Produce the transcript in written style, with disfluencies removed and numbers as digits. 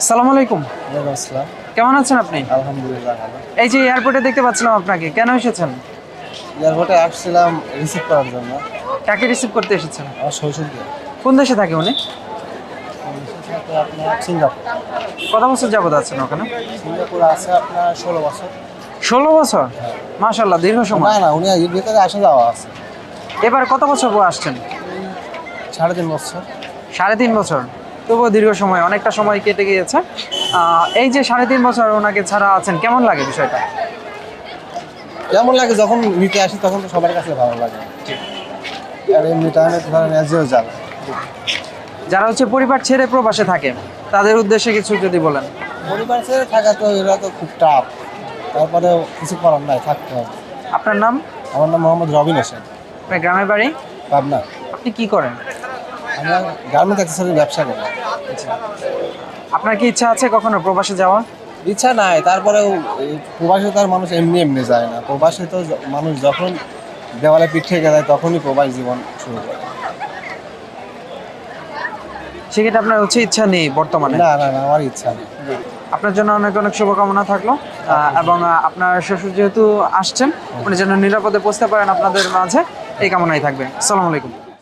সালাম আলাইকুম। ওয়ালাইকুম আসসালাম। কেমন আছেন আপনি? আলহামদুলিল্লাহ ভালো। এই যে এয়ারপোর্টে দেখতে পাচ্ছিলাম আপনাকে, কেন এসেছেন? এয়ারপোর্টে আসছিলাম রিসিভ করার জন্য। কাকে রিসিভ করতে এসেছেন? আমার শ্বশুরকে। কোন দেশে থাকে উনি? আপনার সিঙ্গাপুর। কত বছর যাবত আছেন ওখানে? সিঙ্গাপুর আছে আপনার 16 বছর। 16 বছর? হ্যাঁ। মাশাআল্লাহ, দীর্ঘ না সময়। না, উনি এর ভিতরে আসা যাওয়া আছে। এবার কত বছর পর আসছেন? 3.5 বছর। 3.5 বছর? তবুও দীর্ঘ সময়, অনেকটা সময় কেটে গিয়েছে। এই যে 3.5 বছর ওনাকে ছাড়া আছেন, কেমন লাগে বিষয়টা? কেমন লাগে যখন নিতে আসি তখন তো সবার কাছে ভালো লাগে। আর এমনি টাইমে ধরেন এজেও যাবে। যারা হচ্ছে পরিবার ছেড়ে প্রবাসে থাকে, তাদের উদ্দেশ্যে কিছু যদি বলেন। পরিবার ছেড়ে থাকা তো এরা তো খুব টাফ। তারপরেও কিছু করার নাই, থাকতে হবে। আপনার নাম? আমার নাম মোহাম্মদ রবিন হোসেন। আপনার গ্রামের বাড়ি? পাবনা। আপনি কি করেন? আমরা গার্মেন্টস অ্যাক্সেসরির ব্যবসা করি। আচ্ছা। আপনার কি ইচ্ছা আছে কখনো প্রবাসে যাওয়া? ইচ্ছা নাই, তারপরেও প্রবাসে তো আর মানুষ এমনি এমনি যায় না। প্রবাসে তো মানুষ যখন দেওয়ালে পিঠ থেকে যায় তখনই প্রবাস জীবন শুরু করে। সেক্ষেত্রে আপনার হচ্ছে ইচ্ছা নেই বর্তমানে? না না না, আমার ইচ্ছা নেই। আপনার জন্য অনেক অনেক শুভকামনা থাকলো, এবং আপনার শ্বশুর যেহেতু আসছেন, উনি যেন নিরাপদে পৌঁছতে পারেন আপনাদের মাঝে, এই কামনাই থাকবে। আসসালামু আলাইকুম।